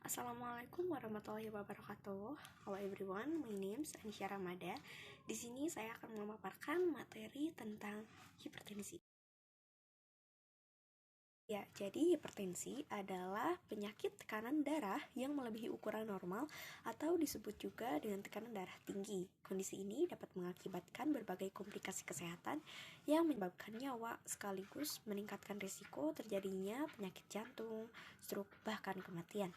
Assalamualaikum warahmatullahi wabarakatuh. Hello everyone, my name is Anisha Ramada. Di sini saya akan memaparkan materi tentang hipertensi. Ya, jadi hipertensi adalah penyakit tekanan darah yang melebihi ukuran normal atau disebut juga dengan tekanan darah tinggi. Kondisi ini dapat mengakibatkan berbagai komplikasi kesehatan yang menyebabkan nyawa sekaligus meningkatkan risiko terjadinya penyakit jantung, stroke, bahkan kematian.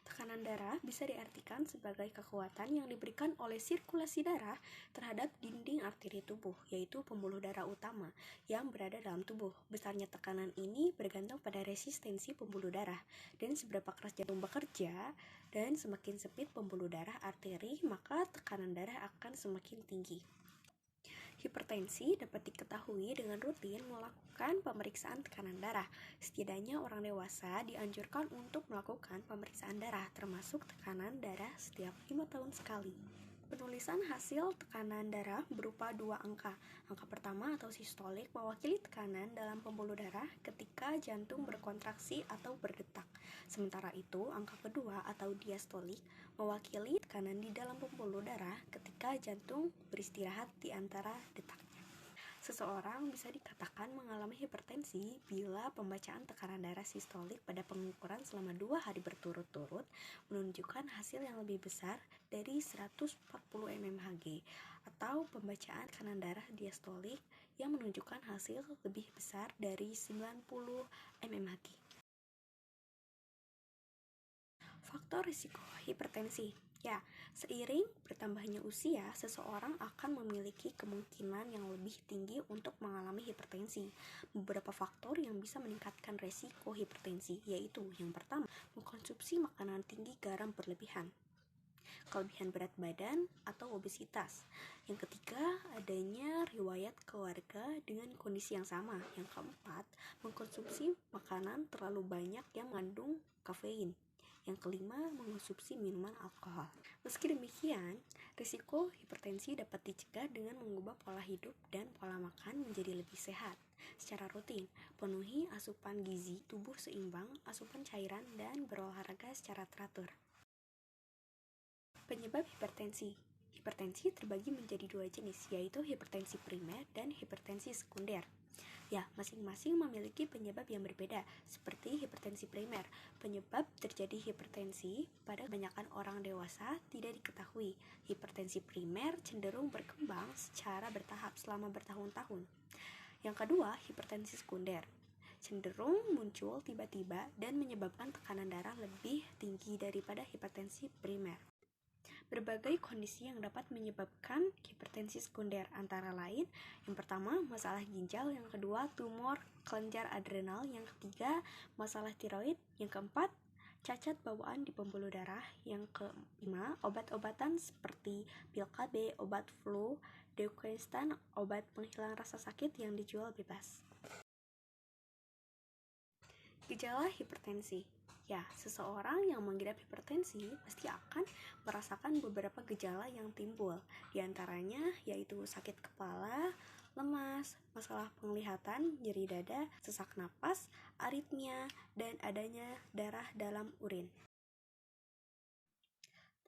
Tekanan darah bisa diartikan sebagai kekuatan yang diberikan oleh sirkulasi darah terhadap dinding arteri tubuh, yaitu pembuluh darah utama yang berada dalam tubuh. Besarnya tekanan ini bergantung pada resistensi pembuluh darah dan seberapa keras jantung bekerja, dan semakin sempit pembuluh darah arteri, maka tekanan darah akan semakin tinggi. Hipertensi dapat diketahui dengan rutin melakukan pemeriksaan tekanan darah. Setidaknya orang dewasa dianjurkan untuk melakukan pemeriksaan darah, termasuk tekanan darah setiap 5 tahun sekali. Penulisan hasil tekanan darah berupa dua angka. Angka pertama atau sistolik mewakili tekanan dalam pembuluh darah ketika jantung berkontraksi atau berdetak. Sementara itu, angka kedua atau diastolik mewakili tekanan di dalam pembuluh darah ketika jantung beristirahat di antara detaknya. Seseorang bisa dikatakan mengalami hipertensi bila pembacaan tekanan darah sistolik pada pengukuran selama 2 hari berturut-turut menunjukkan hasil yang lebih besar dari 140 mmHg, atau pembacaan tekanan darah diastolik yang menunjukkan hasil lebih besar dari 90 mmHg. Faktor risiko hipertensi. Ya, seiring bertambahnya usia, seseorang akan memiliki kemungkinan yang lebih tinggi untuk mengalami hipertensi. Beberapa faktor yang bisa meningkatkan risiko hipertensi yaitu: yang pertama, mengkonsumsi makanan tinggi garam berlebihan, kelebihan berat badan atau obesitas. Yang ketiga, adanya riwayat keluarga dengan kondisi yang sama. Yang keempat, mengkonsumsi makanan terlalu banyak yang mengandung kafein. Yang kelima, mengonsumsi minuman alkohol. Meski demikian, risiko hipertensi dapat dicegah dengan mengubah pola hidup dan pola makan menjadi lebih sehat. Secara rutin, penuhi asupan gizi, tubuh seimbang, asupan cairan, dan berolahraga secara teratur. Penyebab hipertensi. Hipertensi terbagi menjadi 2 jenis, yaitu hipertensi primer dan hipertensi sekunder. Ya, masing-masing memiliki penyebab yang berbeda. Seperti hipertensi primer, penyebab terjadi hipertensi pada kebanyakan orang dewasa tidak diketahui. Hipertensi primer cenderung berkembang secara bertahap selama bertahun-tahun. Yang kedua, hipertensi sekunder, cenderung muncul tiba-tiba dan menyebabkan tekanan darah lebih tinggi daripada hipertensi primer. Berbagai kondisi yang dapat menyebabkan hipertensi sekunder antara lain: yang pertama, masalah ginjal; yang kedua, tumor kelenjar adrenal; yang ketiga, masalah tiroid; yang keempat, cacat bawaan di pembuluh darah; yang kelima, obat-obatan seperti pil KB, obat flu, Dequestan, obat penghilang rasa sakit yang dijual bebas. Gejala hipertensi. Ya, seseorang yang mengidap hipertensi pasti akan merasakan beberapa gejala yang timbul. Di antaranya yaitu sakit kepala, lemas, masalah penglihatan, nyeri dada, sesak napas, aritmia, dan adanya darah dalam urin.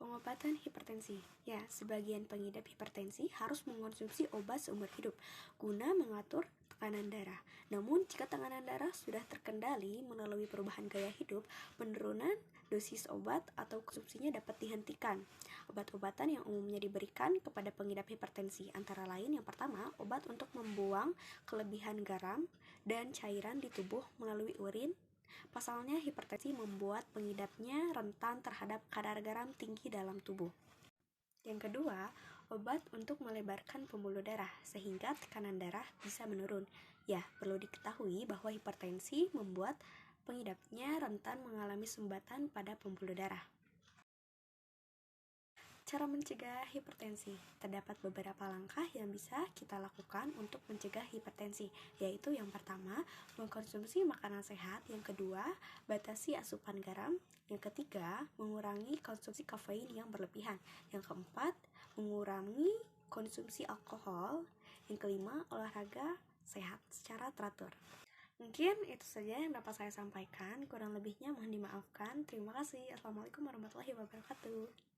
Pengobatan hipertensi. Ya, sebagian pengidap hipertensi harus mengonsumsi obat seumur hidup guna mengatur tekanan darah. Namun, jika tekanan darah sudah terkendali melalui perubahan gaya hidup, penurunan dosis obat atau konsumsinya dapat dihentikan. Obat-obatan yang umumnya diberikan kepada pengidap hipertensi antara lain: yang pertama, obat untuk membuang kelebihan garam dan cairan di tubuh melalui urin. Pasalnya, hipertensi membuat pengidapnya rentan terhadap kadar garam tinggi dalam tubuh. Yang kedua, obat untuk melebarkan pembuluh darah sehingga tekanan darah bisa menurun. Ya, perlu diketahui bahwa hipertensi membuat pengidapnya rentan mengalami sumbatan pada pembuluh darah. Cara mencegah hipertensi. Terdapat beberapa langkah yang bisa kita lakukan untuk mencegah hipertensi, yaitu yang pertama, mengkonsumsi makanan sehat; yang kedua, batasi asupan garam; yang ketiga, mengurangi konsumsi kafein yang berlebihan; yang keempat, mengurangi konsumsi alkohol; yang kelima, olahraga sehat secara teratur. Mungkin itu saja yang dapat saya sampaikan, kurang lebihnya mohon dimaafkan. Terima kasih. Assalamualaikum warahmatullahi wabarakatuh.